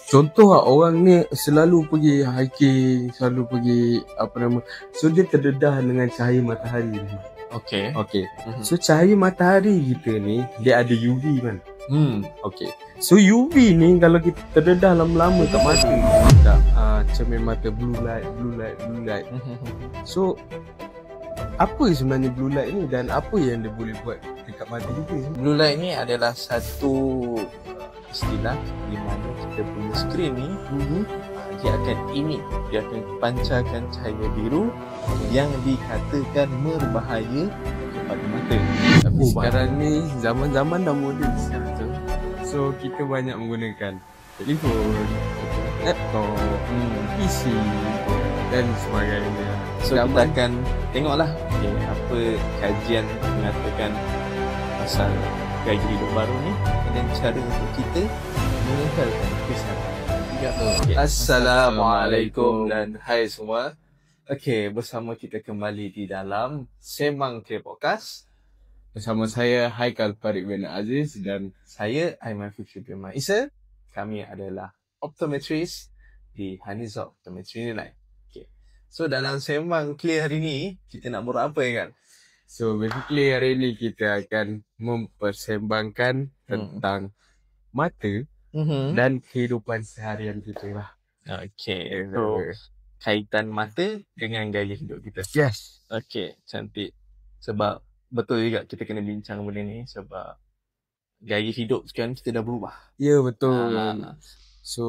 Contoh lah, orang ni selalu pergi hiking, selalu pergi so dia terdedah dengan cahaya matahari. Okay. So cahaya matahari kita ni dia ada UV kan. Okay. So UV ni kalau kita terdedah lama-lama kat mata, cermin mata blue light. So apa sebenarnya blue light ni dan apa yang dia boleh buat dekat mata kita? Blue light ni adalah satu istilah di mana kita punya skrin ni dia akan emit, dia akan pancarkan cahaya biru yang dikatakan berbahaya kepada mata. Tapi sekarang ni zaman-zaman dah moden sekarang tu. So kita banyak menggunakan telefon, laptop, PC dan sebagainya. So kita akan tengoklah apa kajian mengatakan pasal gaya hidup baru ni dan cara untuk kita mengekalkan kesihatan. Assalamualaikum dan hai semua. Okey, bersama kita kembali di dalam Sembang Clear Podcast. Bersama saya Haikal Farid bin Aziz dan saya Aiman Fikri bin Maisa. Kami adalah optometrist di Haniza Optometry Nilai. Okay. So dalam Sembang Clear hari ni kita nak buat apa kan? So basically hari ni kita akan mempersembahkan tentang mata dan kehidupan seharian kita lah. Okay. So kaitan mata dengan gaya hidup kita. Yes. Okay, cantik. Sebab betul juga kita kena bincang benda ni sebab gaya hidup sekarang kita dah berubah. Ya, betul. So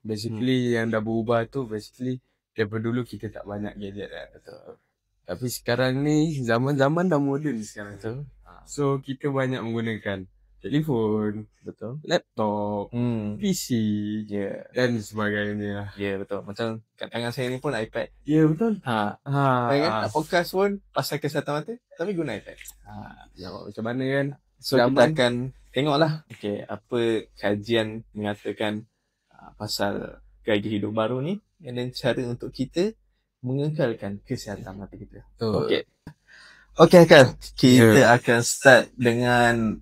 basically yang dah berubah tu basically daripada dulu kita tak banyak gadget lah. Betul. Tapi sekarang ni zaman-zaman dah moden sekarang tu. So kita banyak menggunakan telefon, betul, laptop, PC, dan sebagainya. Ya, betul. Macam kat tangan saya ni pun iPad. Ya, betul. Nak podcast pun pasal kesihatan mata tapi guna iPad. Macam mana kan? So kita akan tengoklah apa kajian mengatakan pasal gaya hidup baru ni dan cara untuk kita mengekalkan kesihatan mata kita. Okay, Akal. Kita akan start dengan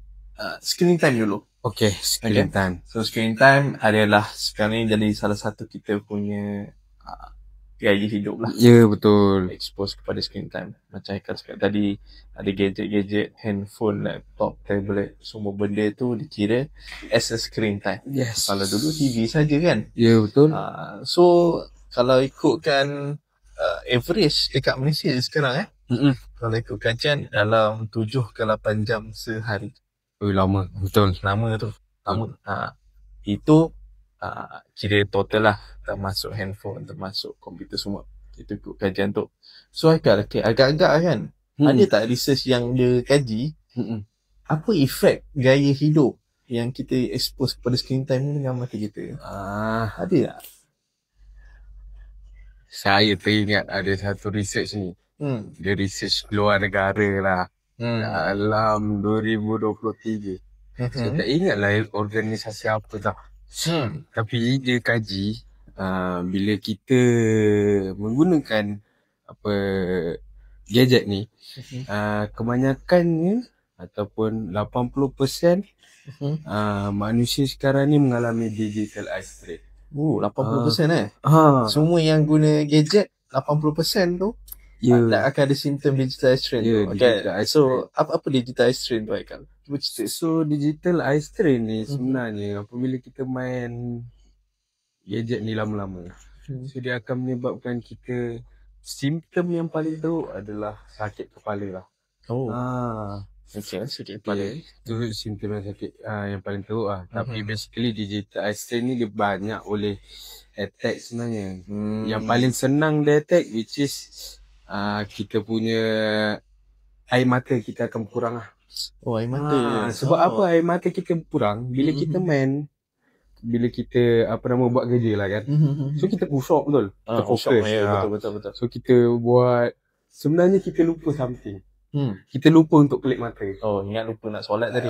screen time dulu. Okay, screen time. So screen time adalah sekarang ni jadi salah satu kita punya gaya hidup lah. Ya, betul. Expose kepada screen time. Macam Akal cakap tadi, ada gadget-gadget, handphone, laptop, tablet, semua benda tu dikira as a screen time. Yes. Kalau dulu TV saja kan? Ya, betul. So kalau ikutkan average dekat Malaysia sekarang kalau ikut kajian dalam 7 ke 8 jam sehari. Lama, betul. Lama tu. Itu kira total lah, termasuk handphone, termasuk komputer semua. Itu ikut kajian tu. So agak-agak kan, ada tak research yang dia kaji apa efek gaya hidup yang kita expose kepada screen time ni dengan mata kita? Ada tak? Saya teringat ada satu research ni. Dia research luar negara lah. Dalam 2023. Saya tak ingat lah organisasi apa tau. Tapi dia kaji bila kita menggunakan gadget ni, kebanyakannya ataupun 80% manusia sekarang ni mengalami digital eye strain. 80% semua yang guna gadget 80% tu akan ada simptom digital eye strain tu. So apa digital eye strain tu Aikal? So digital eye strain ni sebenarnya apabila kita main gadget ni lama-lama, so dia akan menyebabkan kita, simptom yang paling teruk adalah sakit kepala lah. Sakit kepala. Itu simptom yang sakit yang paling teruk lah. Tapi basically digital eye strain ni dia banyak boleh attack sebenarnya. Yang paling senang dia attack which is kita punya air mata kita akan berkurang lah. Air mata. Sebab apa air mata kita berkurang? Bila kita main, bila kita buat kerja lah kan. So kita push up betul. Kita fokus. Betul. So kita buat, sebenarnya kita lupa something. Kita lupa untuk kelip mata. Ingat lupa nak solat tadi.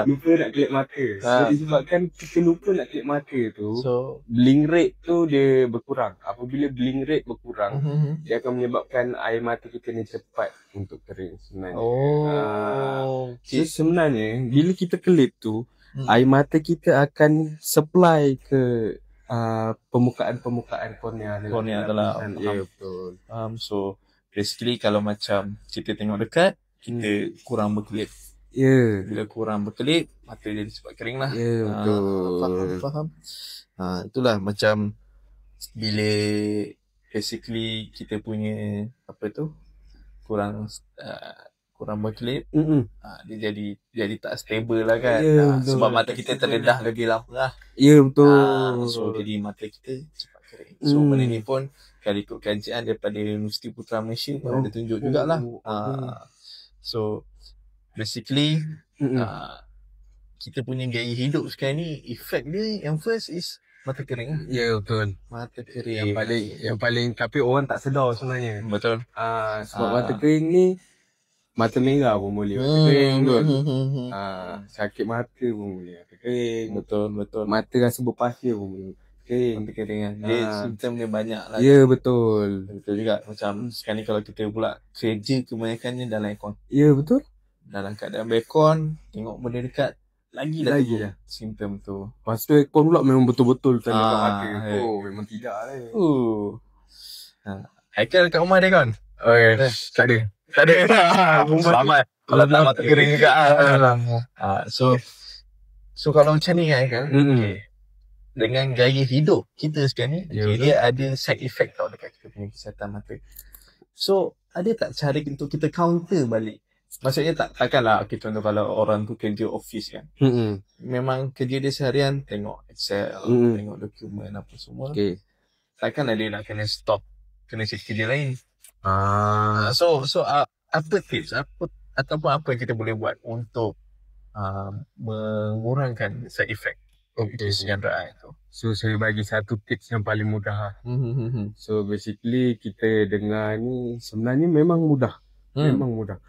Lupa nak kelip mata. So disebabkan kita lupa nak kelip mata tu, so blink rate tu dia berkurang. Apabila blink rate berkurang, dia akan menyebabkan air mata kita ni cepat untuk kering sebenarnya. So sebenarnya bila kita kelip tu, air mata kita akan supply ke permukaan kornea adalah ya, betul. So basically kalau macam kita tengok dekat, kita kurang berkelip. Ya. Bila kurang berkelip, mata jadi cepat kering lah. Ya, betul. Faham. Itulah macam bila basically kita punya kurang berkelip, dia jadi tak stable lah kan. Sebab mata kita terdedah lebih lama lah. Ya, betul. So jadi mata kita cepat kering. So benda ni pun kalau ikut kajian daripada Universiti Putra Malaysia pun ada tunjuk jugalah. So basically kita punya gaya hidup sekarang ni, efek dia yang first is mata kering. Ya, betul. Mata kering. Yang paling tapi orang tak sedar sebenarnya. Betul. Sebab mata kering ni, mata merah pun boleh mata kering, betul. Sakit mata pun boleh mata kering. Betul. Mata rasa berpasir pun boleh mata kering. Mata kering kan. Dia simptom dia banyak lah. Ya, betul. Betul juga. Macam sekarang ni kalau kita pula kerja kebanyakannya dalam aircon. Ya, betul. Dalam keadaan aircon, tengok benda dekat, lagi lah simptom tu. Lepas tu aircon pula memang betul-betul tanda kat mata. Memang tidak lah. Haikal kat rumah ada aircon? Tak ada. Selamat. Kalau tak mata kering juga. So kalau macam ni kan, dengan gaya hidup kita sekarang ni, dia ada side effect tau dekat kita punya kesihatan mata. So ada tak cara untuk kita counter balik? Maksudnya takkanlah contoh kalau orang tu kerja office kan, memang kerja dia seharian tengok Excel, tengok dokumen apa semua, takkanlah dia nak kena stop, kena cari kerja lain. So apa tips ataupun apa yang kita boleh buat untuk mengurangkan side effect kesenjanaan tu? So saya bagi satu tips yang paling mudah. So basically kita dengar ni sebenarnya memang mudah. Memang mudah.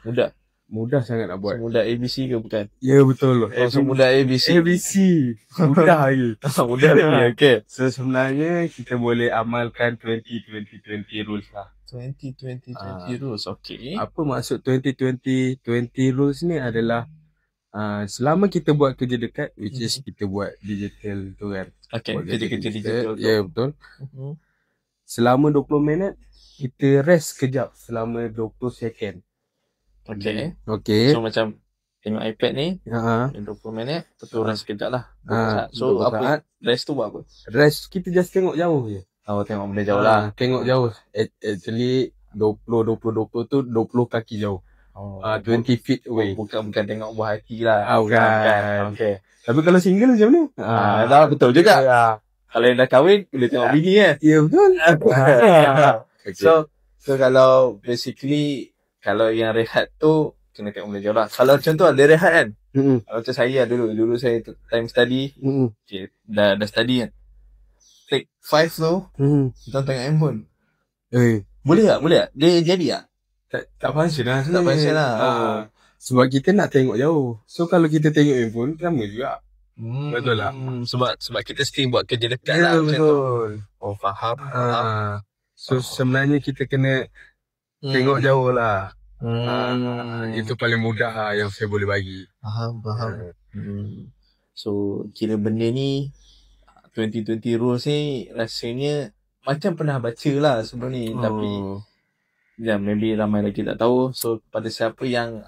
Mudah sangat nak buat. Mudah ABC ke bukan? Ya, betul. Mudah ABC. Mudah lagi. Mudah lagi. Okay. So sebenarnya kita boleh amalkan 20-20-20 rules lah. 20-20-20 rules. Okay. Apa maksud 20-20-20 rules ni adalah selama kita buat kerja dekat, which is kita buat digital tu kan. Okay, kerja-kerja digital tu. Ya, betul. Selama 20 minit, kita rest kejap selama 20 second. Okay. So macam tengok iPad ni, 20 minit, betul rest kejap lah. So apa? Rest tu buat apa? Rest kita just tengok jauh je. Tengok benda jauh lah. Tengok jauh. Actually 20 tu 20 kaki jauh. 20 feet away. Bukan tengok buah hati lah. Bukan. Okay. Tapi kalau single macam mana? Dah betul juga. Kalau yang dah kahwin, boleh tengok bini kan? Ya, betul. So kalau basically, kalau yang rehat tu, kena tengok benda jauh lah. Kalau contoh dia rehat kan? Kalau macam saya dulu saya time study, dah study kan? Take 5 tu, kita tengok handphone. Boleh tak? Dia jadi tak? Tak function lah. Tak function lah. Sebab kita nak tengok jauh. So kalau kita tengok handphone, sama juga. Betul lah. Sebab kita still buat kerja dekat lah. Betul. Faham. So sebenarnya kita kena tengok jauh lah. Itu paling mudah lah yang saya boleh bagi. Faham. So kira benda ni 2020 rules ni rasanya macam pernah baca lah sebelum ni. Tapi maybe ramai lagi tak tahu. So pada siapa yang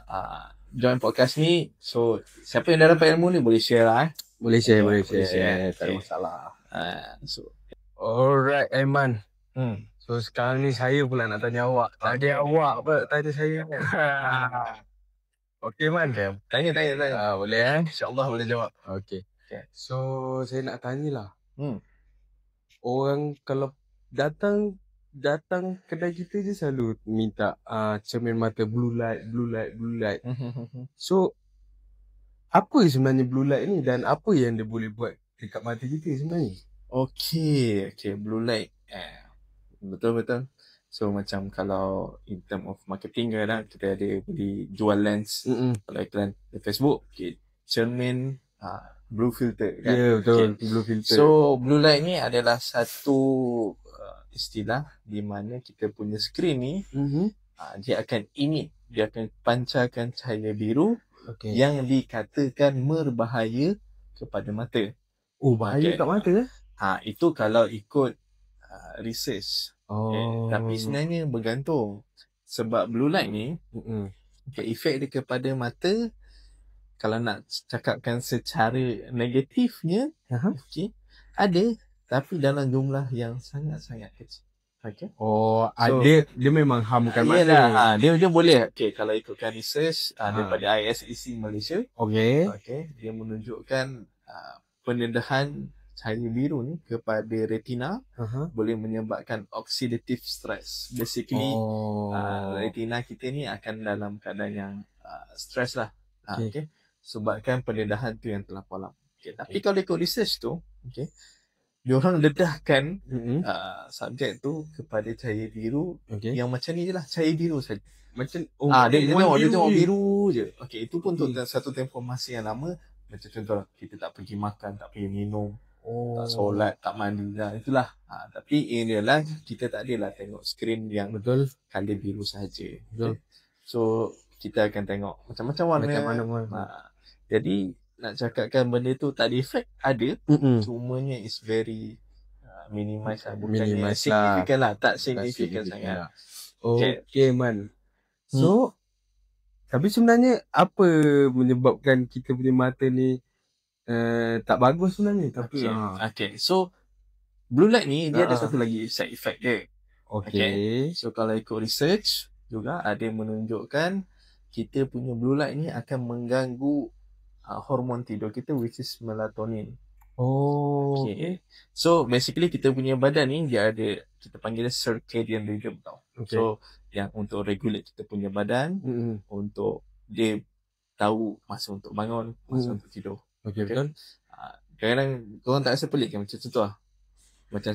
join podcast ni, so siapa yang dah dapat ilmu ni boleh share lah. Boleh share. Tak ada masalah. Alright Aiman. So sekarang ni saya pula nak tanya awak. Tadi awak apa tanya saya. Okey Man. Tanya. Boleh InsyaAllah boleh jawab. Okay. So saya nak tanyalah. Orang kalau datang kedai kita je selalu minta cermin mata blue light. So apa sebenarnya blue light ni dan apa yang dia boleh buat dekat mata kita sebenarnya? Okay, blue light. Betul. So macam kalau in term of marketing kadang kita ada beli jual lens. Kalau iklan di Facebook, cermin blue filter kan. Ya, betul. Blue filter. So blue light ni adalah satu istilah di mana kita punya skrin ni dia akan emit, dia akan pancarkan cahaya biru yang dikatakan berbahaya kepada mata. Oh, bahaya Okay. kat mata Itu kalau ikut research. Oh. Tapi sebenarnya bergantung. Sebab blue light ni, efek dia kepada mata, kalau nak cakapkan secara negatifnya, ada, tapi dalam jumlah yang sangat-sangat kecil. Okay. Oh, So, dia memang hamkan mata. Yalah, dia boleh. Okay, kalau ikutkan research daripada ISEC Malaysia, okay, dia menunjukkan pendedahan cahaya biru ni kepada retina boleh menyebabkan oxidative stress. Basically, retina kita ni akan dalam keadaan yang stress lah. Okay. Sebabkan pendedahan tu yang terlampau lama. Okay. Tapi kalau ikut research tu, okay, diorang dedahkan subjek tu kepada cahaya biru yang macam ni je lah, cahaya biru saja. Macam dia tengok biru je. Okay, itu pun untuk satu tempoh masa yang lama. Macam contoh, kita tak pergi makan, tak pergi minum, tak solat, tak mandi lah. Itulah. Tapi in real life, kita tak adalah tengok skrin yang colour biru sahaja. Okay? So, kita akan tengok macam-macam warna. Jadi, nak cakapkan benda tu tak ada efek, ada. Cumanya is very minimize lah. Bukannya signifikan lah. Tak signifikan sangat. Okay, Man. So, tapi sebenarnya apa menyebabkan kita punya mata ni tak bagus sebenarnya? Tapi okay. So, blue light ni dia ada satu lagi side effect dia. Okay. So, kalau ikut research juga ada yang menunjukkan kita punya blue light ni akan mengganggu hormon tidur kita, which is melatonin. Okay. So basically kita punya badan ni dia ada, kita panggil dia circadian rhythm tau. So yang untuk regulate kita punya badan, untuk dia tahu masa untuk bangun, masa untuk tidur. Betul. Kadang-kadang korang tak rasa pelik kan, macam contoh macam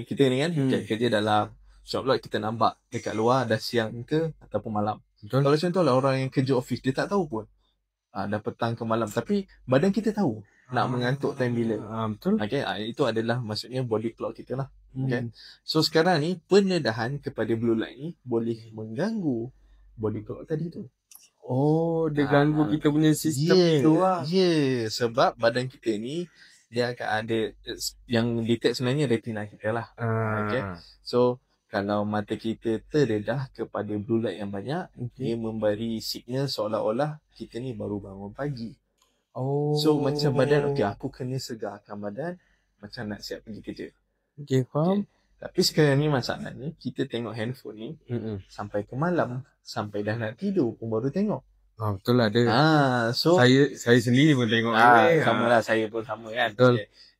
kita ni kan kerja dalam shop lot, kita nampak dekat luar dah siang ke ataupun malam. Kalau contoh lah orang yang kerja office, dia tak tahu pun dah petang ke malam, tapi badan kita tahu nak mengantuk time bila. Betul. Okay, itu adalah maksudnya body clock kita lah. Okay. So sekarang ni pendedahan kepada blue light ni boleh mengganggu body clock tadi tu. Dia ganggu kita punya sistem tu lah. Sebab badan kita ni dia akan ada yang detect sebenarnya retina kita lah. Okay. So kalau mata kita terdedah kepada blue light yang banyak, dia memberi signal seolah-olah kita ni baru bangun pagi. So macam badan, aku kena segarkan badan, macam nak siap pergi kerja. Faham. Tapi sekarang ni masalahnya, kita tengok handphone ni sampai ke malam, sampai dah nak tidur pun baru tengok. Betul lah dia. So saya sendiri pun tengok. Sama lah, saya pun sama kan.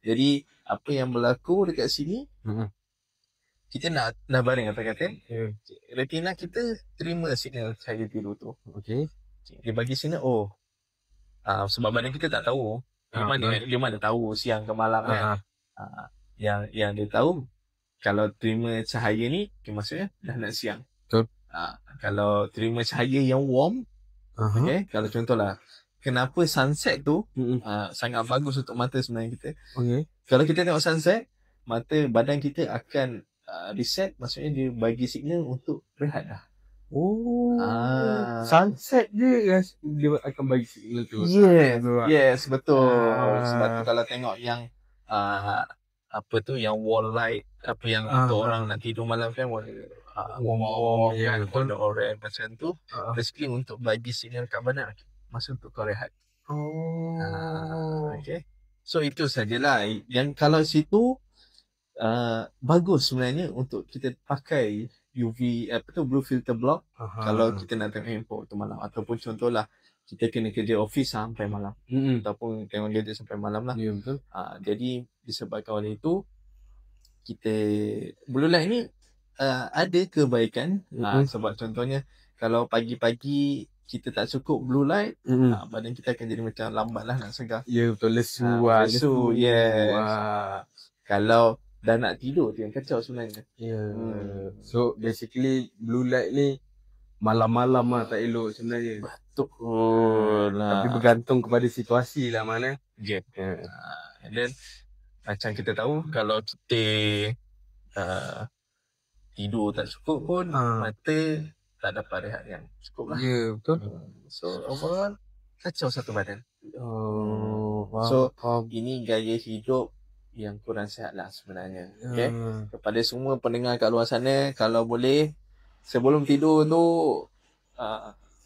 Jadi apa yang berlaku dekat sini, kita nak baring kata-kata, retina kita terima signal cahaya biru tu. Dia bagi signal, sebab badan kita tak tahu dia mana tahu siang ke malam kan. Yang dia tahu, kalau terima cahaya ni, maksudnya dah nak siang. Kalau terima cahaya yang warm, okay, kalau contohlah kenapa sunset tu sangat bagus untuk mata sebenarnya kita. Kalau kita tengok sunset, badan kita akan reset, maksudnya dia bagi signal untuk rehat dah. Sunset dia akan bagi signal tu. Yes, betul. Sebab tu kalau tengok yang yang wall light, yang untuk orang nak tidur malam kan, warm kan, warna orange macam tu, basically untuk bagi signal kat badan masa untuk kau rehat. Okay. So itu sajalah yang kalau situ bagus sebenarnya untuk kita pakai UV blue filter block kalau kita nak tengok handphone waktu malam, ataupun contohlah kita kena kerja office sampai malam, ataupun tengok gadget sampai malam lah. Betul. Jadi disebabkan oleh itu, kita blue light ni ada kebaikan. Sebab contohnya kalau pagi-pagi kita tak cukup blue light, badan kita akan jadi macam lambat lah nak segar. Betul, lesu. Yes. Kalau dah nak tidur tu yang kacau sebenarnya. So basically blue light ni malam-malam lah tak elok sebenarnya. Betul lah. Tapi bergantung kepada situasi lah mana. And then macam kita tahu, kalau kita tidur tak cukup pun, mata tak dapat rehat yang cukup lah. Betul. So overall kacau satu badan. So, ini gaya hidup yang kurang sihat lah sebenarnya. Okay? Kepada semua pendengar kat luar sana, kalau boleh, sebelum tidur tu,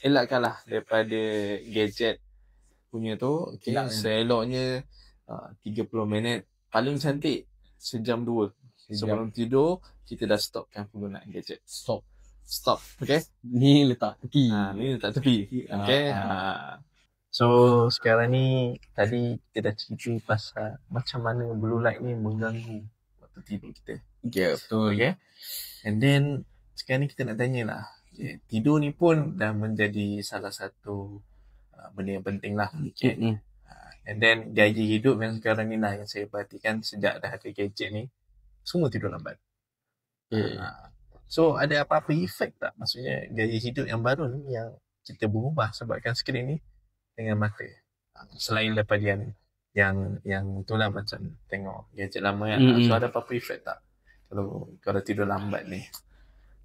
elakkanlah daripada gadget punya tu. Okay? Seeloknya 30 minit. Paling cantik, sejam 2. Sebelum tidur, kita dah stopkan penggunaan gadget. Stop. Okay? Ni letak tepi. Ni letak tepi. Okay? So, sekarang ni, tadi kita dah cerita pasal macam mana blue light ni mengganggu waktu tidur kita. Ya, betul. Okay? And then, sekarang ni kita nak tanya lah. Okay, tidur ni pun dah menjadi salah satu benda yang penting lah. Okay? And then, gaya hidup yang sekarang ni lah yang saya perhatikan sejak dah ada gadget ni, semua tidur lambat. So, ada apa-apa efek tak? Maksudnya, gaya hidup yang baru ni yang kita berubah sebabkan skrin ni dengan mata. Selain daripada yang itulah macam tengok gadget lama kan. So, ada apa-apa efek tak? Kalau tidur lambat ni.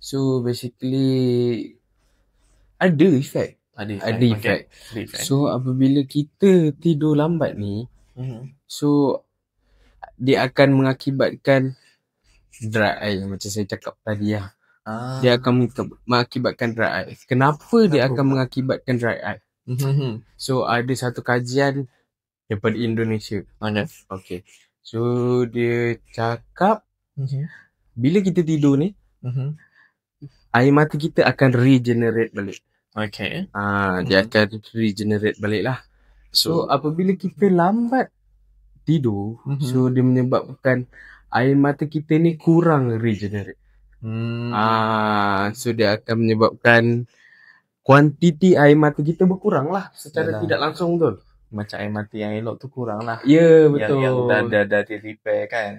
So, basically, ada efek. Ada efek. So, apabila kita tidur lambat ni, so, dia akan mengakibatkan dry eye macam saya cakap tadi lah. Dia akan mengakibatkan dry eye. Kenapa dia akan mengakibatkan dry eye? So, ada satu kajian daripada Indonesia. Okay. So, dia cakap bila kita tidur ni, air mata kita akan regenerate balik. Okay. Dia akan regenerate balik lah. So, apabila kita lambat tidur, so dia menyebabkan air mata kita ni kurang regenerate. So dia akan menyebabkan kuantiti air mata kita berkurang lah secara tidak langsung, betul. Macam air mata yang elok tu kurang lah. Ya, betul. Yang dah di repair kan.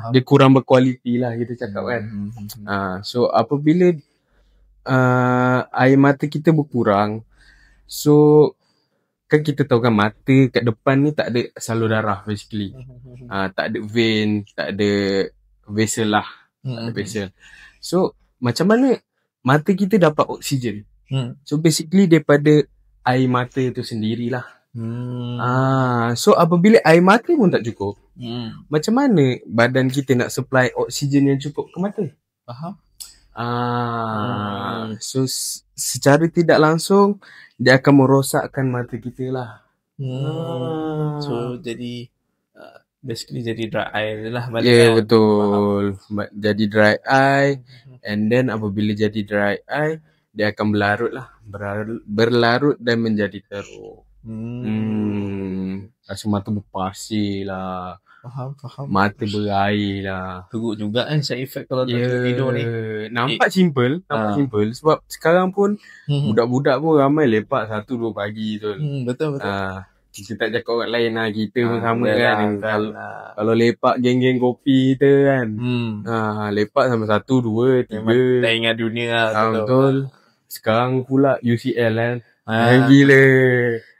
Dia kurang berkualiti lah kita cakap kan. So apabila air mata kita berkurang, so kan kita tahu kan mata kat depan ni tak ada salur darah basically. Tak ada vein, tak ada vessel lah. Tak ada vessel. So macam mana mata kita dapat oksigen? So basically daripada air mata tu sendirilah. So apabila air mata pun tak cukup, macam mana badan kita nak supply oksigen yang cukup ke mata? Faham? So secara tidak langsung dia akan merosakkan mata kita lah. So jadi basically jadi dry eye lah balik. Ya, betul. Jadi dry eye. And then apabila jadi dry eye, dia akan berlarut dan menjadi teruk. Rasa mata berpasir lah. Faham. Mata berair lah. Teruk juga kan side effect kalau tidur ni. Nampak simple. Sebab sekarang pun budak-budak pun ramai lepak 1-2 pagi tu. Betul. Kita tak cakap orang lain lah. Kita pun sama kan. Kalau lepak geng-geng kopi kita kan. Lepak sama 1, 2, 3. Tak ingat dunia lah. Betul. Sekarang pula UCL kan. Gila.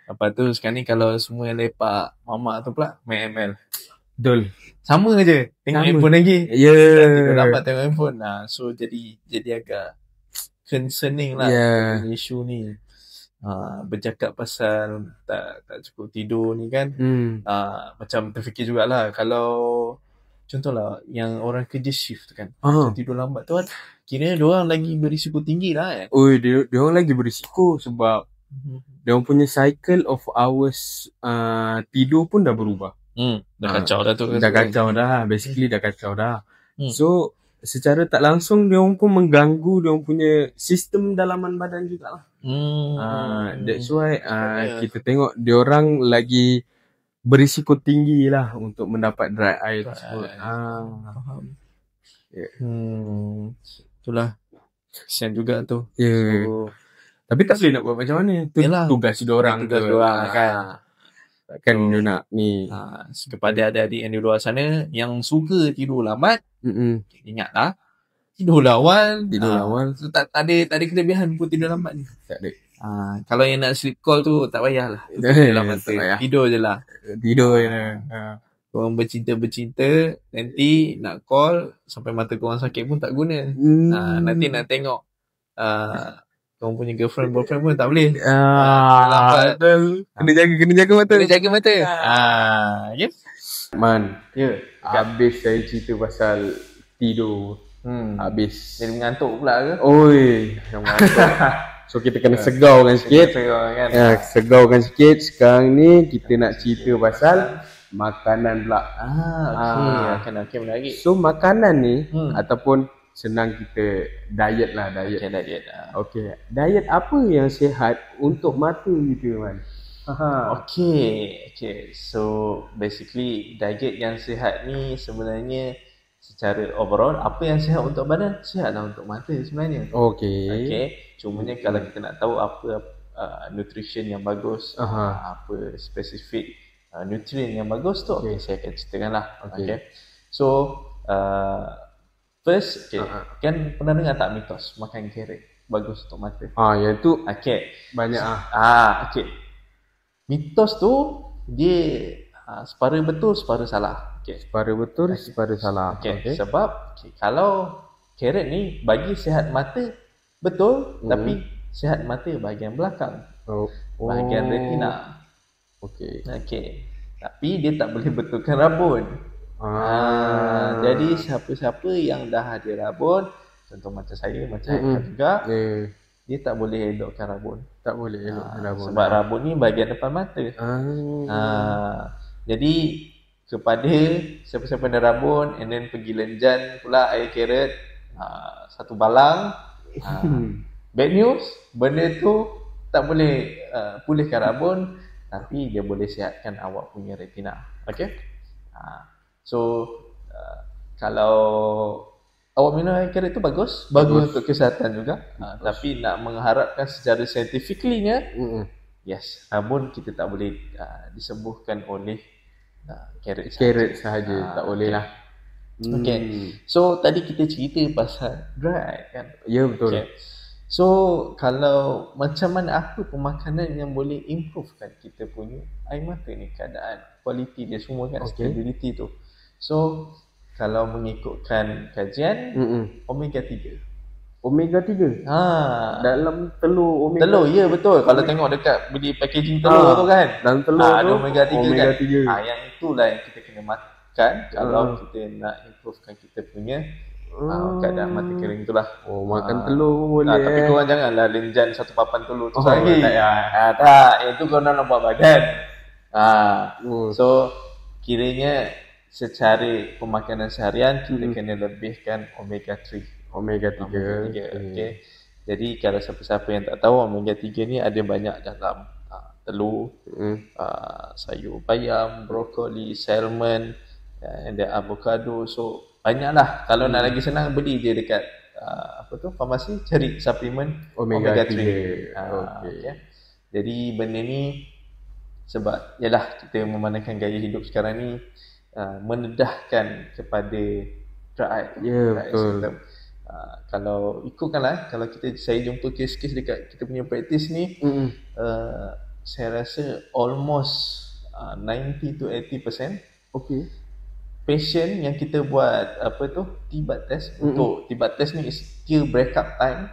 Lepas tu sekarang ni kalau semua yang lepak mamak tu pula main ML. Betul. Sama je. Tengok handphone lagi. Ya. Dapat tengok handphone. So jadi agak concerning lah. Isu ni. Bercakap pasal tak cukup tidur ni kan. Macam terfikir jugalah kalau contohlah yang orang kerja shift tu kan. Tidur lambat tu kan. Kira diorang lagi berisiko tinggi lah kan. Diorang lagi berisiko sebab diorang punya cycle of hours tidur pun dah berubah. Dah kacau dah tu. Dah kacau dah. Basically dah kacau dah. So secara tak langsung diorang pun mengganggu diorang punya sistem dalaman badan jugalah. That's why kita tengok diorang lagi berisiko tinggi lah untuk mendapat dry eye tersebut. Faham. Itulah. Kesian juga tu. Tapi tak boleh nak buat macam mana. Tugas diorang kan. Kan dia nak ni. Kepada adik-adik yang di luar sana yang suka tidur lambat, ingatlah tidur awal. So, tak ada kelebihan pun tidur lambat ni. Tak ada. Kalau yang nak sleep call tu tak payahlah. Tidur je lah. Korang bercinta nanti nak call sampai mata korang sakit pun tak guna. Nanti nak tengok Kau punya girlfriend boyfriend pun tak boleh. Lambat. Kena jaga mata. Kena jaga mata. Okay. Man, Ya. habis saya cerita pasal tidur. Habis. Jadi mengantuk pula ke? Oi, yang mantap. So kita kena segaukan sikit. Kan? Segaukan sikit. Sekarang ni kita nak cerita pasal makanan pula. Okay, menarik. So makanan ni ataupun senang kita diet lah, diet. Okay, diet. Okay, diet apa yang sihat untuk mata kita, Man? Okay. So basically diet yang sihat ni sebenarnya secara overall apa yang sihat untuk badan, sihatlah untuk mata sebenarnya. Okay. Cumanya kalau kita nak tahu apa nutrition yang bagus, apa spesifik nutrien yang bagus tu, saya akan ceritakan lah. Okay. So first, kan pernah dengar tak mitos makan carrot bagus untuk mata? Yang tu banyak Okay. Mitos tu dia separa betul, separa salah. Okay. Separa betul, separa salah. Okay. Sebab kalau carrot ni bagi sihat mata betul, tapi sihat mata bahagian belakang, bahagian retina. Okay. Tapi dia tak boleh betulkan rabun. Jadi siapa-siapa yang dah ada rabun, contoh macam saya, macam Haikal juga, dia tak boleh elokkan rabun. Tak boleh elokkan rabun. Sebab rabun ni bahagian depan mata. Jadi kepada siapa-siapa ada rabun and then pergi lenjan pula air carrot satu balang, bad news, benda tu tak boleh pulihkan rabun, tapi dia boleh sihatkan awak punya retina. Okay. So kalau awak minum air carrot tu bagus untuk kesihatan juga. Tapi nak mengharapkan secara scientifically-nya, yes, rabun kita tak boleh disembuhkan oleh carrot sahaja. Tak boleh lah. Okay. So tadi kita cerita pasal dry kan? Ya, betul. Okay. So kalau macam mana, apa pemakanan yang boleh improvekan kita punya air mata ni, keadaan kualiti dia semua kan, stability tu. So kalau mengikutkan kajian, omega 3. Omega 3? Dalam telur omega. Telur, ya betul. Kalau tengok dekat beli packaging telur tu kan, dalam telur tu omega 3 kan. 3. Yang itulah yang kita kena makan kalau kita nak improvekan kita punya keadaan mata kering tu lah. Makan telur pun boleh. Tapi korang janganlah lenjan satu papan telur tu lagi. Tak, itu korang nak buat badan. So kiranya secara pemakanan seharian kita kena lebihkan omega 3. Omega 3. Okay. Jadi kalau siapa-siapa yang tak tahu, omega 3 ni ada banyak dalam telur, sayur bayam, brokoli, salmon, and avocado. So banyaklah. Kalau nak lagi senang, beli je dekat farmasi, cari suplemen omega 3. Okay. Jadi benda ni sebab yalah kita memandangkan gaya hidup sekarang ni mendedahkan kepada dry eye symptom. Kalau ikutkanlah, kalau saya jumpa kes-kes dekat kita punya praktis ni, saya rasa almost 90 to 80% patient yang kita buat tibat test. Untuk tibat test ni is kira breakup time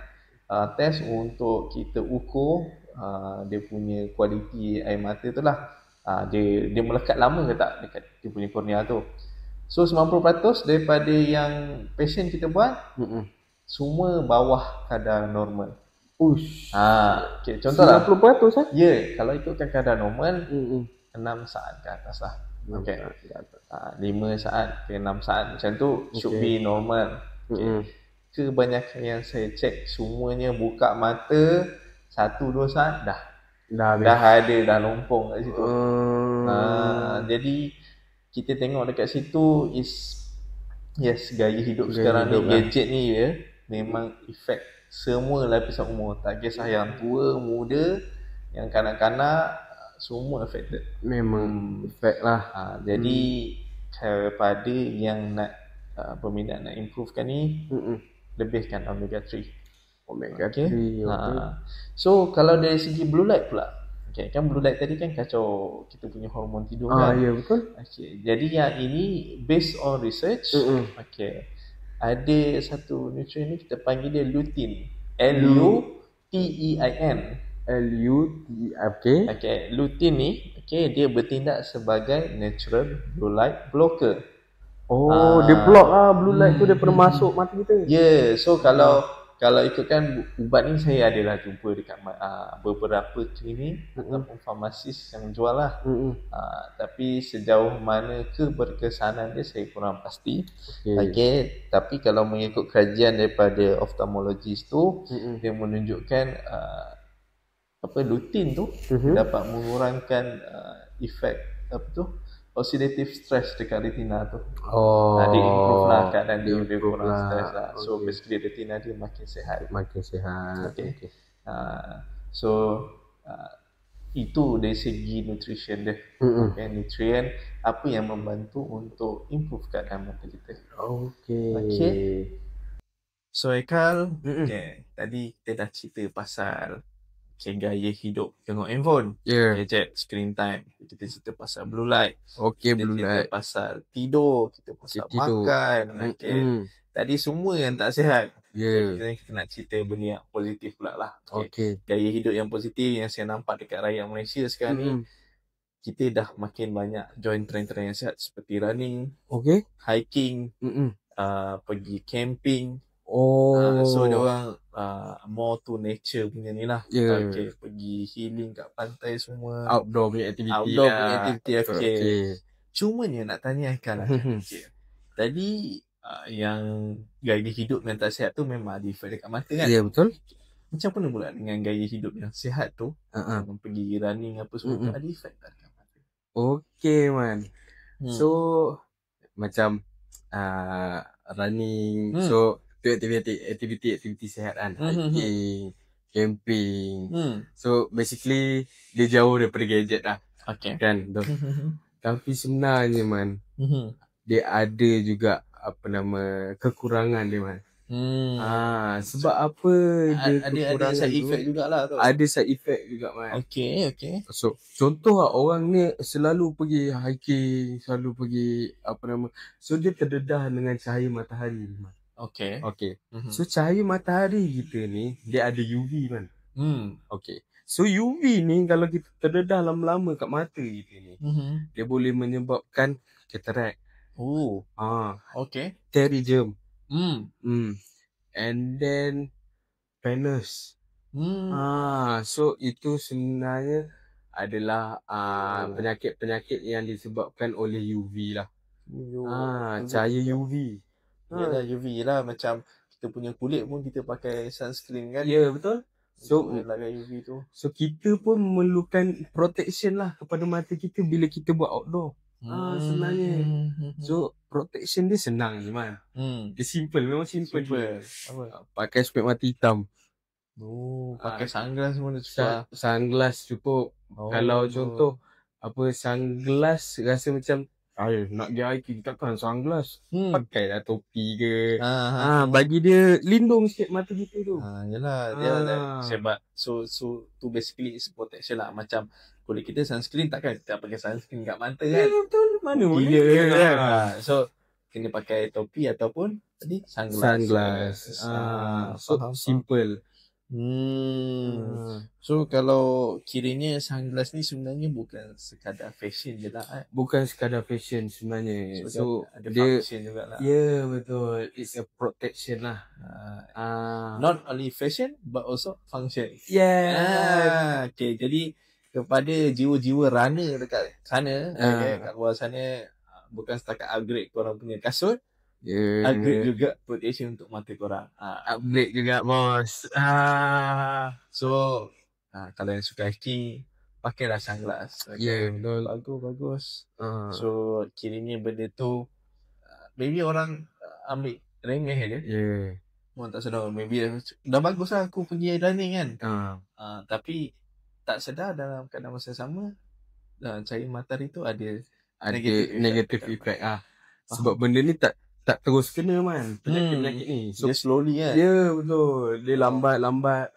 test untuk kita ukur dia punya kualiti air mata tu lah. Dia melekat lama ke tak dekat dia punya kornea tu. So 90% daripada yang patient kita buat, semua bawah kadar normal. Okay, contohlah 90%? Ya, kalau ikutkan kadar normal 6 saat ke atas lah. Okay. 5 saat ke 6 saat macam tu should be normal. Kebanyakan yang saya cek semuanya buka mata 1-2 saat dah ada, dah lompong kat situ. Jadi kita tengok dekat situ gaya hidup sekarang ni, gadget ni memang efek semua lapisan umur, tak kisah yang tua, muda, yang kanak-kanak, semua affected. Memang efek lah. Jadi kepada yang nak berminat nak improvekan ni, lebihkan omega 3. Omega 3. So kalau dari segi blue light pula, kan blue light tadi kan kacau kita punya hormon tidur kan. Ya betul. Jadi yang ini based on research. Ada satu nutrien ni kita panggil dia lutein. LUTEIN. T-E-I-N. L-U-T, okay. Okay, lutein ni, okay, dia bertindak sebagai natural blue light blocker. Dia block lah blue light tu daripada masuk mata kita. So kalau ikutkan ubat ni, saya adalah jumpa dekat beberapa klinik ataupun farmasis yang jual lah. Tapi sejauh mana keberkesanan dia saya kurang pasti. Okay, tapi kalau mengikut kajian daripada ophthalmologist tu, dia menunjukkan lutein tu dapat mengurangkan efek oxidative stress dekat retina tu. Dia improve lah keadaan dia lebih kurang stress lah. So basically retina dia makin sihat. Okay. Itu dari segi nutrition dia. Okay, nutrient apa yang membantu untuk improve keadaan mata kita. Okay. So Haikal, okay, tadi kita dah cerita pasal gaya hidup tengok handphone, gadget, screen time. Kita cerita pasal blue light. Blue light. Kita pasal tidur, kita pasal makan. Tadi semua yang tak sihat. Kita nak cerita benda yang positif pula lah. Gaya hidup yang positif yang saya nampak dekat rakyat Malaysia sekarang ni, kita dah makin banyak join trend-trend yang sihat seperti running, hiking, pergi camping. So dia orang more to nature punya ni lah. Pergi healing kat pantai semua. Outdoor punya aktiviti. Cumanya nak tanya Haikal lah. Tadi yang gaya hidup yang tak sihat tu memang ada efek dekat mata kan? Betul. Macam mana pula dengan gaya hidup yang sihat tu? Pergi running apa semua tu ada efek tak dekat mata? Man. So macam running, so aktiviti sihat kan. Hiking, camping. So basically dia jauh daripada gadget lah. Kan? Tapi sebenarnya man, dia ada juga kekurangan dia man. Sebab apa dia ada side effect jugalah tu. Ada side effect juga man. Okay. So contoh lah, orang ni selalu pergi hiking, selalu pergi so dia terdedah dengan cahaya matahari man. Okay. So cahaya matahari kita ni dia ada UV man. So UV ni kalau kita terdedah lama-lama kat mata kita ni, dia boleh menyebabkan katarak. Pterygium. And then venous. So itu sebenarnya adalah penyakit-penyakit yang disebabkan oleh UV lah. Cahaya UV. Yalah UV lah, macam kita punya kulit pun kita pakai sunscreen kan. Betul. So elakkan UV tu. So kita pun memerlukan protection lah kepada mata kita bila kita buat outdoor. Sebenarnya. So protection dia senang je man. Dia simple, memang simple. Pakai spek mata hitam. Pakai sunglass pun cukup. Sunglass cukup. Kalau contoh sunglass rasa macam nak pergi hiking takkan sunglass. Pakailah topi ke. Bagi dia lindung sikit mata kita tu. Yalah dia sebab so tu basically is protection lah. Macam kulit kita sunscreen, takkan kita pakai sunscreen kat mata kan. Betul. Mana boleh kan. So kena pakai topi ataupun tadi sunglass. So simple. So kalau kiranya sunglass ni sebenarnya bukan sekadar fashion je lah. Bukan sekadar fashion sebenarnya. So ada dia function jugalah. Betul. It's a protection lah. Not only fashion but also function. Okay, jadi kepada jiwa-jiwa runner dekat sana, kat luar sana, bukan setakat upgrade korang punya kasut, upgrade juga protection untuk mata korang. Upgrade juga bos. So kalau yang suka hiking, pakailah sunglass. Betul. Bagus. So kiranya benda tu maybe orang ambil remeh je. Orang tak sedar, maybe dah bagus lah aku pergi running kan. Tapi tak sedar dalam keadaan masa sama, cahaya matahari tu ada negative effect. Sebab benda ni tak terus kena man, penyakit-penyakit ni. So, dia slowly kan. Betul. Dia lambat-lambat.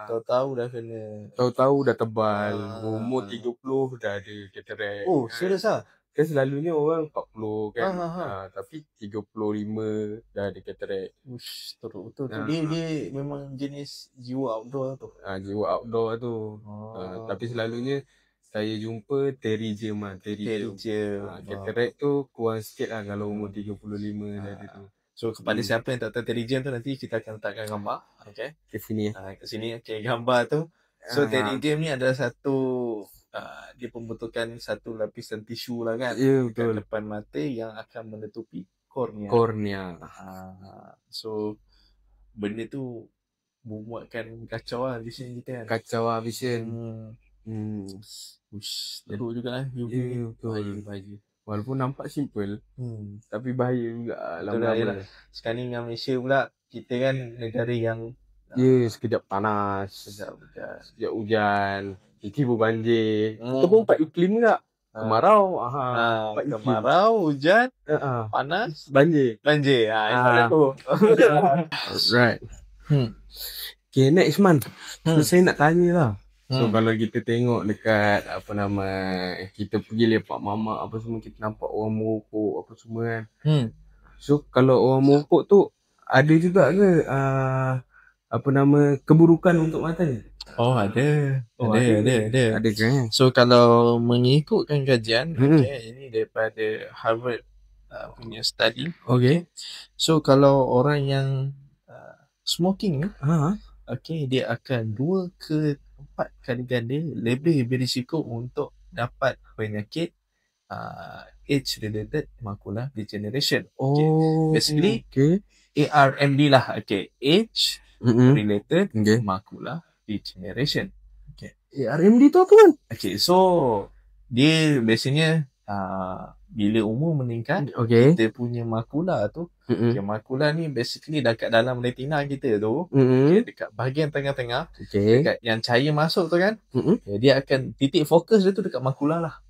Tahu-tahu dah kena. Tahu-tahu dah tebal. Umur 30 dah ada katarak. Serius lah. Kan selalunya orang 40 kan. Ha. Tapi 35 dah ada katarak. Ush, teruk betul tu. Ah. Dia memang jenis jiwa outdoor tu. Jiwa outdoor tu. Tapi selalunya saya jumpa pterygium lah. Pterygium. Katarak tu kurang sikit lah kalau umur 35 dah ada tu. So kepada siapa yang tak tahu pterygium tu, nanti kita akan letakkan gambar. Okay. Ke sini Kat sini, okay, gambar tu. So pterygium ni adalah satu dia pembentukan satu lapisan tisu lah kan. Ya, betul. Kat depan mata yang akan menutupi kornea. So benda tu membuatkan kacau lah vision kita kan. Kacau lah vision. Ush, teruk juga lah UV. Ya, betul. Bahaya. Walaupun nampak simple, tapi bahaya juga lama-lama. Sekarang ni dengan Malaysia pula, kita kan negara yang sekejap panas, sekejap hujan, tiba banjir. Itu pun 4 iklim juga. Kemarau, kemarau, hujan, panas, banjir. Right. Okay, next month. Saya nak tanya lah. So kalau kita tengok dekat kita pergi lepak mamak apa semua, kita nampak orang merokok apa semua kan. So kalau orang merokok tu ada juga ke keburukan untuk mata ni? Ada. Ada kan? So kalau mengikutkan kajian, ini daripada Harvard punya study. Okay. So kalau orang yang smoking, dia akan 2 ke 4 kali ganda lebih berisiko untuk dapat penyakit age related macular degeneration. Basically ARMD lah. Age related macular degeneration. ARMD tu apa kan? So dia biasanya bila umur meningkat, kita punya makula tu, makula ni basically dekat dalam retina kita tu, dekat bahagian tengah-tengah, dekat yang cahaya masuk tu kan, dia akan titik fokus dia tu dekat makula lah.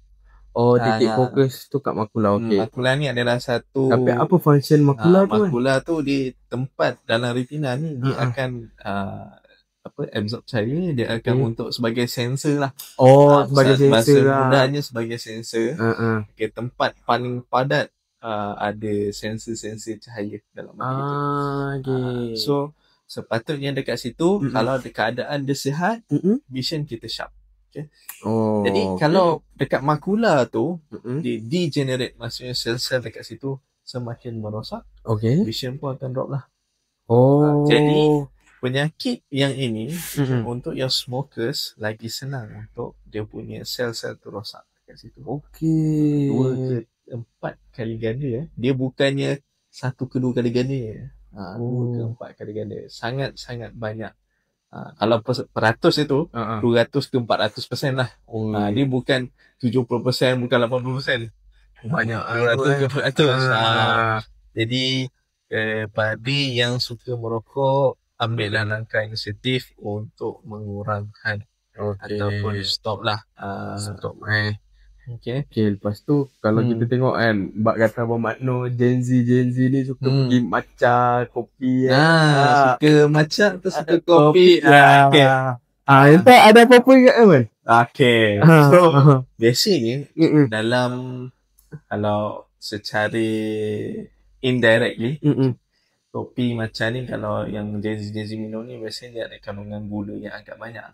Titik fokus tu kat makula. Makula ni adalah satu. Tapi apa function makula tu? Makula tu di tempat dalam retina ni, dia akan absorb cahaya, dia akan untuk sebagai sensor lah. Sebagai sensor lah. Mudahnya sebagai sensor. Tempat paling padat ada sensor-sensor cahaya dalam mata kita. So sepatutnya dekat situ, kalau keadaan dia sihat, vision kita sharp. Jadi kalau dekat makula tu dia degenerate, maksudnya sel-sel dekat situ semakin merosak, vision pun akan drop lah. Jadi penyakit yang ini untuk yang smokers lagi senang untuk dia punya sel-sel tu rosak dekat situ. 2 ke 4 kali ganda. Dia bukannya 1 ke 2 kali ganda. 2 ke 4 kali ganda. Sangat-sangat banyak. Kalau peratus itu 200 ke 400% lah. Dia bukan 70%, bukan 80%. Banyak 200 ke 400. Jadi pada yang suka merokok, ambillah langkah inisiatif untuk mengurangkan ataupun stop lah. Lepas tu kalau kita tengok kan, bak kata Abang Makno, Gen Z ni suka pergi matcha, kopi suka matcha atau suka kopi. Entah ada apa-apa ingat kan? So basically dalam, kalau secara indirectly, kopi matcha ni, kalau yang Gen Z minum ni, biasanya dia ada kandungan gula yang agak banyak.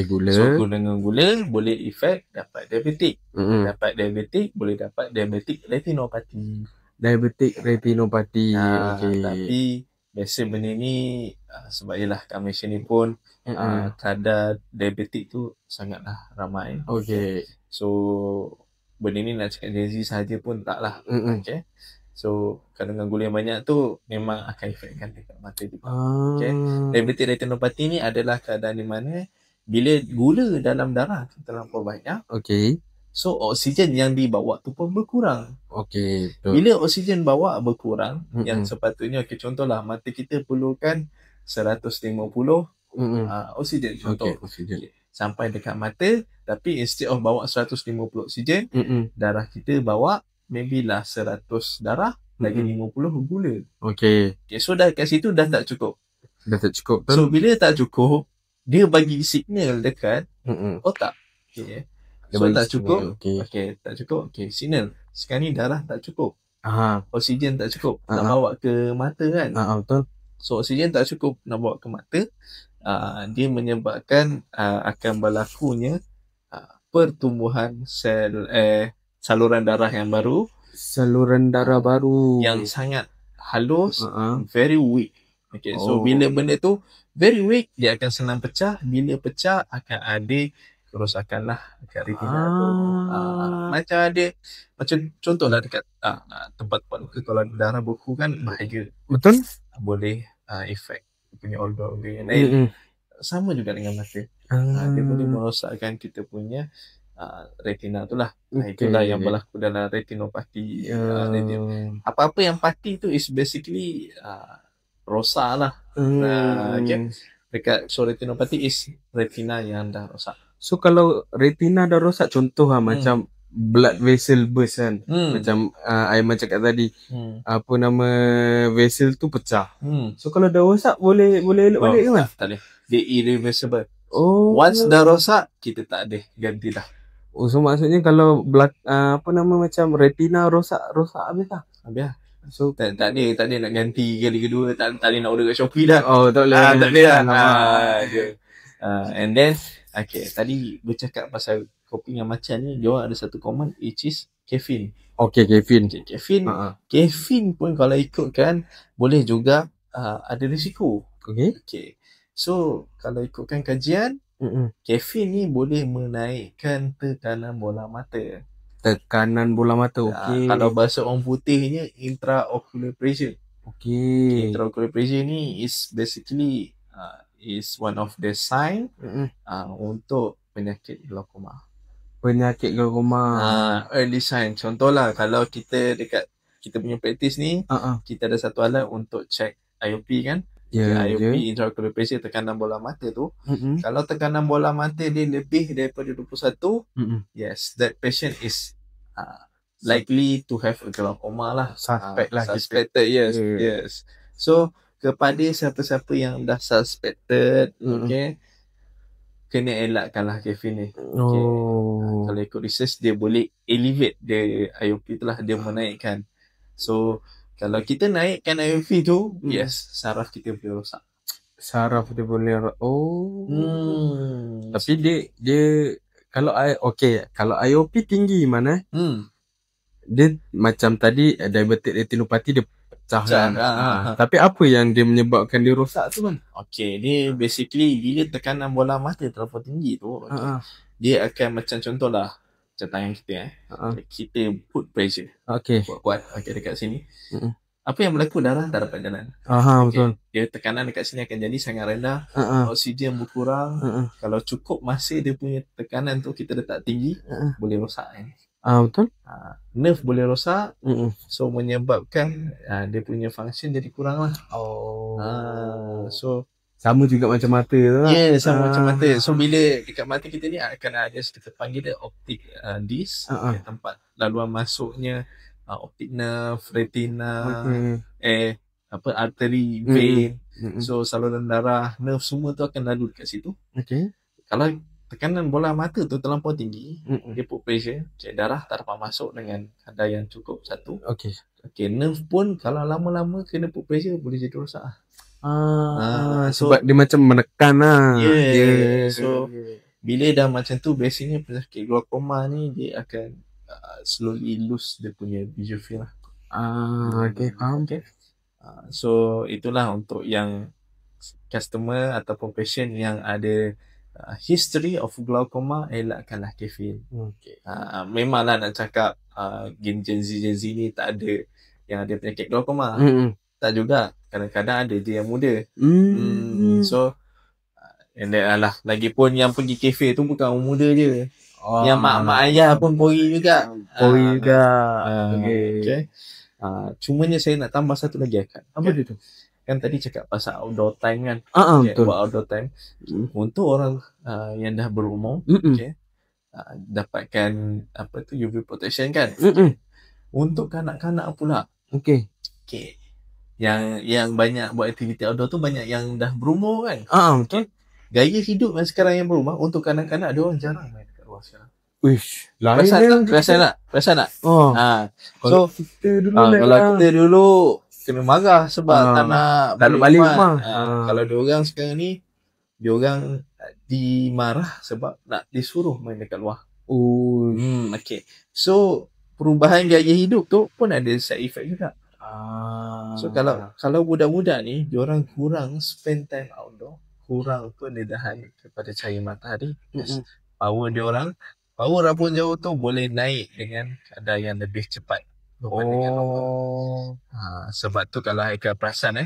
Gula. So dengan gula boleh efek dapat diabetik. Dapat diabetik boleh dapat diabetik retinopati. Tapi biasa benda ni sebab ialah kat Malaysia ni pun kadar diabetik tu sangatlah ramai. So benda ni nak cakap Gen Z sahaja pun taklah. So kandungan gula yang banyak tu memang akan efekkan dekat mata juga. Diabetik retinopati ni adalah keadaan di mana bila gula dalam darah terlampau banyak, so oksigen yang dibawa tu pun berkurang. Bila oksigen bawa berkurang, yang sepatutnya, contohlah mata kita perlukan 150 oksigen contoh. Sampai dekat mata, tapi instead of bawa 150 oksigen, darah kita bawa maybe lah 100 darah, lagi 50 gula. So dah kat situ dah tak cukup. So bila tak cukup, dia bagi signal dekat otak. So tak cukup. Tak cukup. Signal. sekarang ni darah tak cukup, Ah, oksigen tak cukup nak Ah. bawa ke mata kan. betul. So oksigen tak cukup nak bawa ke mata, dia menyebabkan akan berlakunya pertumbuhan sel saluran darah yang baru, Saluran darah baru yang sangat halus, Ah. very weak. Okay, so bila benda tu very weak, dia akan senang pecah. Bila pecah akan ada kerosakan lah dekat retina tu. Macam ada, macam contohlah dekat tempat-tempat luka, kalau darah beku kan bahaya, Betul. boleh efek punya organ yang lain. Sama juga dengan mata. Dia boleh merosakkan kita punya retina tu lah. Itulah yang berlaku dalam retinopati. Apa-apa yang pati tu is basically rosak lah. Okay. Dekat retinopati is retina yang dah rosak. So kalau retina dah rosak, contoh macam blood vessel burst kan, macam Aiman cakap tadi, apa nama, vessel tu pecah. So kalau dah rosak boleh elok balik ke mas? Tak boleh. Dia irreversible. Once dah rosak, kita tak ada ganti dah. So maksudnya kalau blood apa nama, macam retina rosak habis lah. Habis lah. So tak ada nak ganti kali kedua, tak boleh nak order kat Shopee dah. Tak boleh. Tak boleh lah. And then okay, tadi bercakap pasal kopi yang macam ni, dia ada satu common, which is caffeine. Okay, caffeine. Caffeine pun kalau ikutkan boleh juga ada risiko. Okay. So kalau ikutkan kajian, caffeine ni boleh menaikkan tekanan bola mata. Tekanan bola mata. Okay. Kalau bahasa orang putihnya intraocular pressure. Okay. Intraocular pressure ni is basically is one of the sign untuk penyakit glaukoma. Early sign. Contohlah kalau kita dekat kita punya praktis ni, kita ada satu alat untuk check IOP kan. IOP, intraocular pressure, tekanan bola mata tu. Kalau tekanan bola mata dia lebih daripada 21, yes, that patient is likely to have a glaucoma lah. Suspected, yes. So kepada siapa-siapa yang dah suspected, okay, kena elakkanlah caffeine ni. Kalau ikut research, dia boleh elevate dia IOP tu lah, dia menaikkan. So kalau kita naikkan IOP tu, yes, saraf kita boleh rosak. Tapi dia kalau kalau IOP tinggi mana? Dia macam tadi diabetic retinopathy, dia pecah kan. Tapi apa yang dia menyebabkan dia rosak tu kan? Okay, dia basically bila tekanan bola mata terlalu tinggi tu, dia akan macam contohlah macam tangan kita kita put pressure. Kuat-kuat dekat sini. Apa yang berlaku, darah tak dapat jalan. Betul. Dia tekanan dekat sini akan jadi sangat rendah. Oksigen berkurang. Kalau cukup masa dia punya tekanan tu kita letak tinggi, boleh rosak kan. Betul. Nerve boleh rosak. So menyebabkan dia punya function jadi kurang lah. So sama juga macam mata tu lah. Sama macam mata. So bila dekat mata kita ni akan ada kita panggil dia optic disc, tempat laluan masuknya optic nerve, retina, artery, vein. So saluran darah, nerve semua tu akan lalu dekat situ. Kalau tekanan bola mata tu terlampau tinggi, dia put pressure, darah tak dapat masuk dengan kadar yang cukup, satu. Nerve pun kalau lama-lama kena put pressure, boleh jadi rosak. Sebab dia macam menekan lah. So bila dah macam tu, biasanya penyakit glaukoma ni dia akan slowly lose dia punya visual field lah. Faham. So itulah untuk yang customer ataupun patient yang ada history of glaucoma, elakkanlah caffeine. Memanglah nak cakap Gen Z ni tak ada yang ada penyakit glaukoma. Tak juga. Kadang-kadang ada je yang muda. So lagipun yang pergi kafe tu bukan orang muda je. Yang mak-mak ayah pun pori juga. Okay. Cumanya saya nak tambah satu lagi kan. Apa dia tu? Kan tadi cakap pasal outdoor time kan. Betul. Buat outdoor time. Untuk orang yang dah berumur, dapatkan UV protection kan. Untuk kanak-kanak pula. Yang banyak buat aktiviti outdoor tu banyak yang dah berumur kan. Betul. Gaya hidup yang sekarang yang berumur, untuk kanak-kanak dia orang jarang main dekat luar sekarang. Uish, lain Perasan tak? Oh. So kita dulu kalau kita dulu kena marah sebab tak nak balik rumah. Kalau diorang sekarang ni, diorang dimarah sebab nak disuruh main dekat luar. Okay. So perubahan gaya hidup tu pun ada side effect juga. So kalau budak-budak ni diorang kurang spend time outdoor, kurang pendedahan kepada cahaya matahari, power diorang, power pun jauh tu boleh naik dengan kadar yang lebih cepat berbandingkan normal. Sebab tu kalau Haikal perasan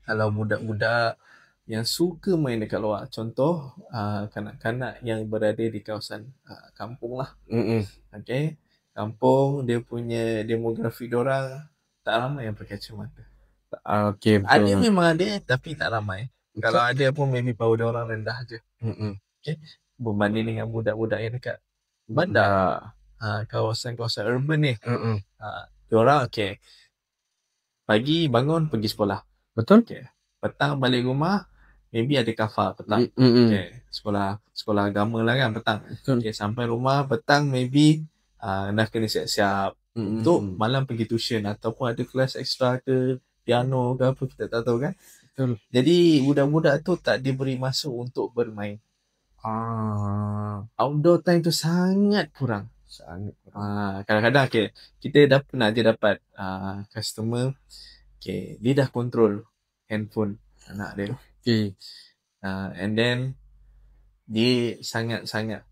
kalau budak-budak yang suka main dekat luar, contoh kanak-kanak yang berada di kawasan kampung lah. Okay, kampung dia punya demografi diorang tak ramai yang pakai kacamata. Okay, betul. Ada memang ada tapi tak ramai. Kalau ada pun maybe power diorang rendah je. Okay, berbanding dengan budak-budak yang dekat bandar, kawasan-kawasan urban ni. Diorang okay, pagi bangun pergi sekolah. Betul. Okay, petang balik rumah, maybe ada kafar petang. Okay, sekolah agama lah kan petang. Okay, sampai rumah petang maybe dah kena siap-siap untuk malam pergi tuition ataupun ada kelas ekstra ke piano ke apa, kita tak tahu kan. Betul. Jadi budak-budak tu tak diberi masa untuk bermain. Outdoor time tu sangat kurang. Kadang-kadang okay, kita dah pernah je dapat customer, okay, dia dah control handphone anak dia. And then dia sangat-sangat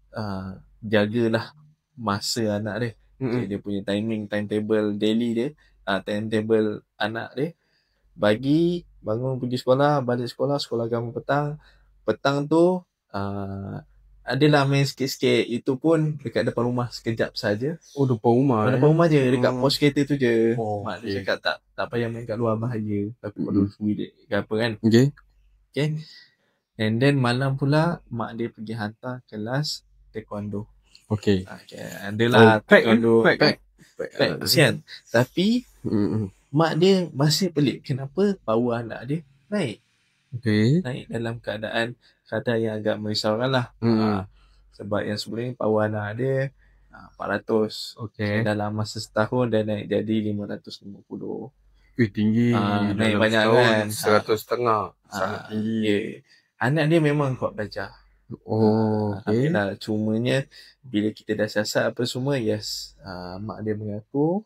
jagalah masa anak dia. Okay, dia punya timetable daily dia, timetable anak dia, bangun pergi sekolah, balik sekolah agama petang tu adalah main sikit-sikit, itu pun dekat depan rumah sekejap saja. Depan rumah je, dekat pos kereta tu je. Mak dia cakap tak payah main kat luar, bahaya, tapi perlu suwi ke apa kan. Okay. And then malam pula mak dia pergi hantar kelas taekwondo. Okay, adalah taekwondo pack kesian. Tapi mak dia masih pelik kenapa power anak dia naik. Naik dalam keadaan yang agak merisaukan lah. Sebab yang sebelum ni power anak dia 400. Dalam masa setahun dah naik jadi 550. Tinggi. Naik banyak kan. 100 setengah. Sangat tinggi. Anak dia memang kuat belajar. Tapi lah cumanya bila kita dah siasat apa semua, mak dia mengaku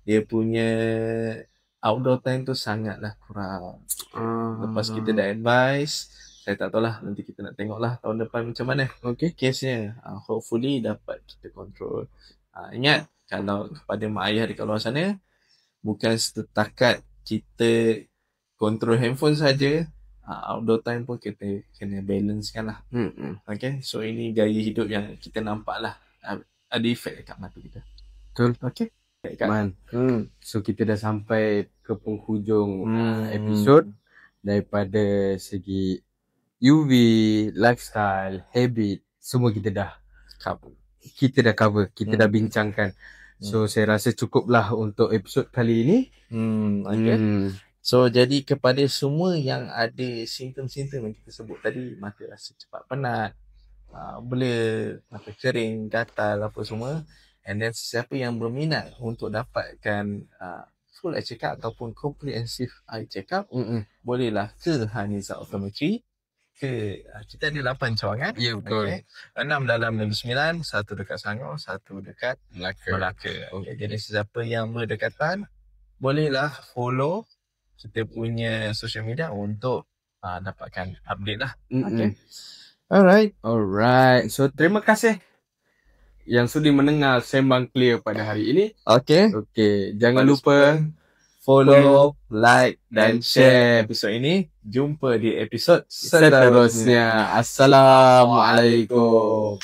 dia punya outdoor time tu sangatlah kurang. Lepas kita dah advise, saya tak tahulah, nanti kita nak tengok lah tahun depan macam mana case-nya. Hopefully dapat kita control. Ingat, kalau kepada mak ayah dekat luar sana, bukan setakat kita control handphone saja, outdoor time pun kita kena balance kan lah. Okay, so ini gaya hidup yang kita nampak lah ada efek dekat mata kita. Betul. Okay, so kita dah sampai ke penghujung episod. Daripada segi UV, lifestyle, habit, semua kita dah cover. Kita dah bincangkan. So saya rasa cukuplah untuk episod kali ini. So jadi kepada semua yang ada simptom-simptom yang kita sebut tadi, mata rasa cepat penat, bela, mata kering, gatal apa semua, and then siapa yang berminat untuk dapatkan full eye check up ataupun comprehensive eye check up, bolehlah ke Haniza Optometry. Kita ada 8 cawangan. Ya, betul. 6 dalam Negeri Sembilan, 1 dekat Selangor, 1 dekat Melaka. Jadi sesiapa yang berdekatan, bolehlah follow kita punya social media untuk dapatkan update lah. Alright. So terima kasih yang sudi mendengar Sembang Clear pada hari ini. Jangan lupa follow, like dan share episod ini. Jumpa di episod seterusnya. Assalamualaikum.